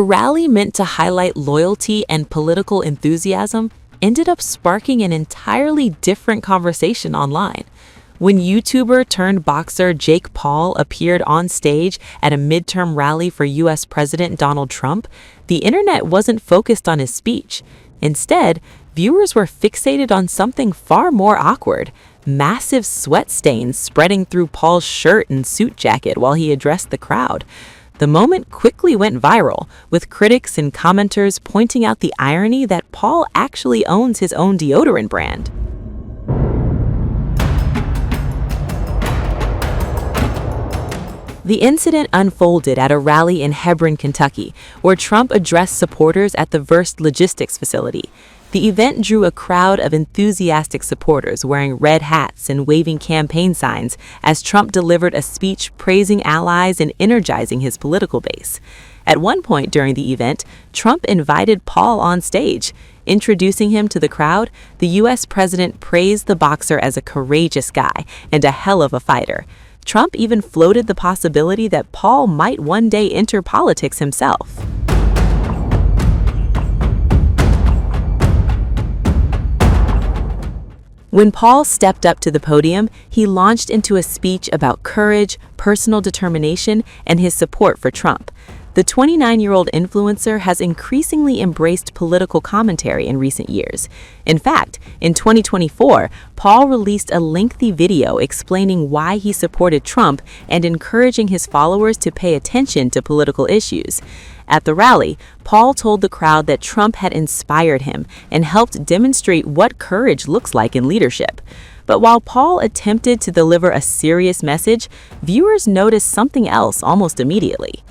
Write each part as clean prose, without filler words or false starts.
A rally meant to highlight loyalty and political enthusiasm ended up sparking an entirely different conversation online. When YouTuber turned boxer Jake Paul appeared on stage at a midterm rally for US President Donald Trump, the internet wasn't focused on his speech. Instead, viewers were fixated on something far more awkward: massive sweat stains spreading through Paul's shirt and suit jacket while he addressed the crowd. The moment quickly went viral, with critics and commenters pointing out the irony that Paul actually owns his own deodorant brand. The incident unfolded at a rally in Hebron, Kentucky, where Trump addressed supporters at the Verst Logistics facility. The event drew a crowd of enthusiastic supporters wearing red hats and waving campaign signs as Trump delivered a speech praising allies and energizing his political base. At one point during the event, Trump invited Paul on stage. Introducing him to the crowd, the U.S. president praised the boxer as a courageous guy and a hell of a fighter. Trump even floated the possibility that Paul might one day enter politics himself. When Paul stepped up to the podium, he launched into a speech about courage, personal determination, and his support for Trump. The 29-year-old influencer has increasingly embraced political commentary in recent years. In fact, in 2024, Paul released a lengthy video explaining why he supported Trump and encouraging his followers to pay attention to political issues. At the rally, Paul told the crowd that Trump had inspired him and helped demonstrate what courage looks like in leadership. But while Paul attempted to deliver a serious message, viewers noticed something else almost immediately.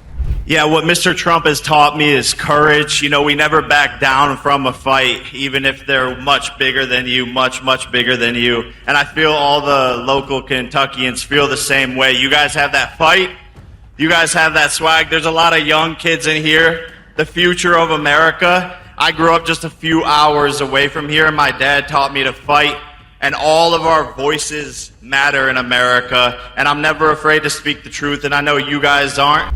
Yeah, what Mr. Trump has taught me is courage. You know, we never back down from a fight, even if they're much bigger than you, much bigger than you. And I feel all the local Kentuckians feel the same way. You guys have that fight. You guys have that swag. There's a lot of young kids in here, the future of America. I grew up just a few hours away from here, and my dad taught me to fight. And all of our voices matter in America, and I'm never afraid to speak the truth, and I know you guys aren't.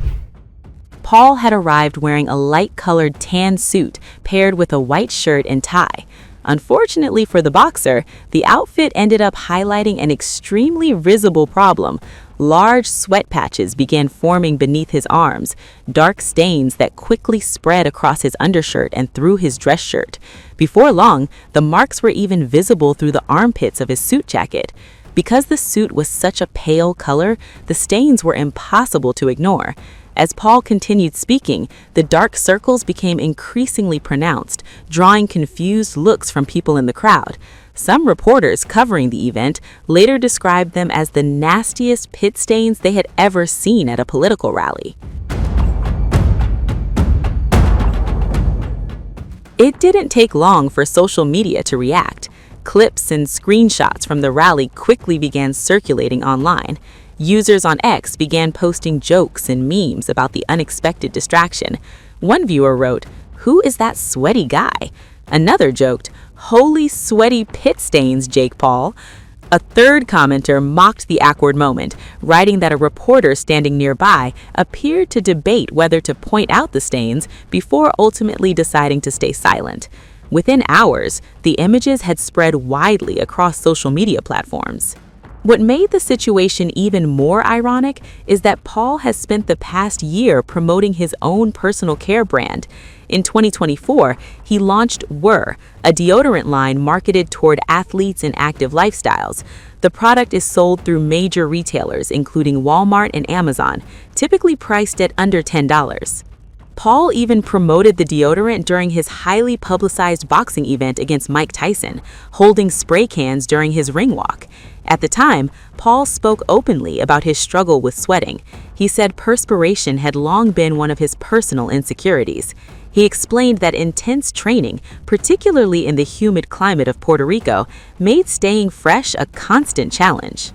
Paul had arrived wearing a light-colored tan suit paired with a white shirt and tie. Unfortunately for the boxer, the outfit ended up highlighting an extremely visible problem. Large sweat patches began forming beneath his arms, dark stains that quickly spread across his undershirt and through his dress shirt. Before long, the marks were even visible through the armpits of his suit jacket. Because the suit was such a pale color, the stains were impossible to ignore. As Paul continued speaking, the dark circles became increasingly pronounced, drawing confused looks from people in the crowd. Some reporters covering the event later described them as the nastiest pit stains they had ever seen at a political rally. It didn't take long for social media to react. Clips and screenshots from the rally quickly began circulating online. Users on X began posting jokes and memes about the unexpected distraction. One viewer wrote, "Who is that sweaty guy?" Another joked, "Holy sweaty pit stains, Jake Paul." A third commenter mocked the awkward moment, writing that a reporter standing nearby appeared to debate whether to point out the stains before ultimately deciding to stay silent. Within hours, the images had spread widely across social media platforms. What made the situation even more ironic is that Paul has spent the past year promoting his own personal care brand. In 2024, he launched Whir, a deodorant line marketed toward athletes and active lifestyles. The product is sold through major retailers, including Walmart and Amazon, typically priced at under $10. Paul even promoted the deodorant during his highly publicized boxing event against Mike Tyson, holding spray cans during his ring walk. At the time, Paul spoke openly about his struggle with sweating. He said perspiration had long been one of his personal insecurities. He explained that intense training, particularly in the humid climate of Puerto Rico, made staying fresh a constant challenge.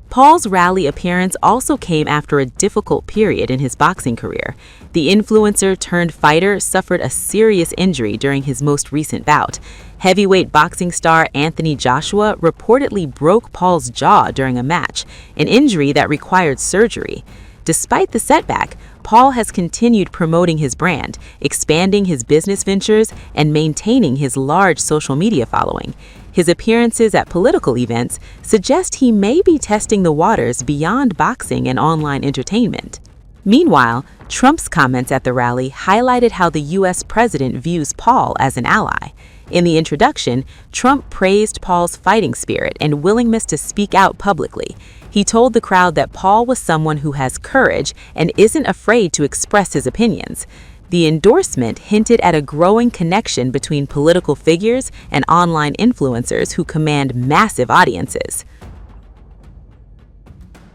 Paul's rally appearance also came after a difficult period in his boxing career. The influencer-turned-fighter suffered a serious injury during his most recent bout. Heavyweight boxing star Anthony Joshua reportedly broke Paul's jaw during a match, an injury that required surgery. Despite the setback, Paul has continued promoting his brand, expanding his business ventures, and maintaining his large social media following. His appearances at political events suggest he may be testing the waters beyond boxing and online entertainment. Meanwhile, Trump's comments at the rally highlighted how the U.S. president views Paul as an ally. In the introduction, Trump praised Paul's fighting spirit and willingness to speak out publicly. He told the crowd that Paul was someone who has courage and isn't afraid to express his opinions. The endorsement hinted at a growing connection between political figures and online influencers who command massive audiences.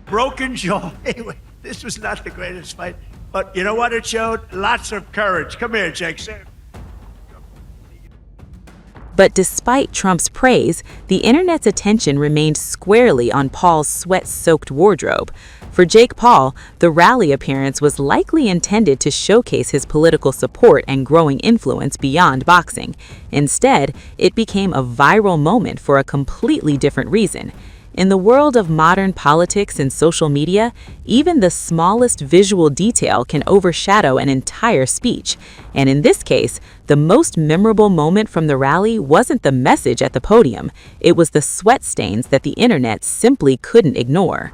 Broken jaw. Anyway, this was not the greatest fight, but you know what? It showed lots of courage. Come here, Jake. But despite Trump's praise, the internet's attention remained squarely on Paul's sweat-soaked wardrobe. For Jake Paul, the rally appearance was likely intended to showcase his political support and growing influence beyond boxing. Instead, it became a viral moment for a completely different reason. In the world of modern politics and social media, even the smallest visual detail can overshadow an entire speech. And in this case, the most memorable moment from the rally wasn't the message at the podium, it was the sweat stains that the internet simply couldn't ignore.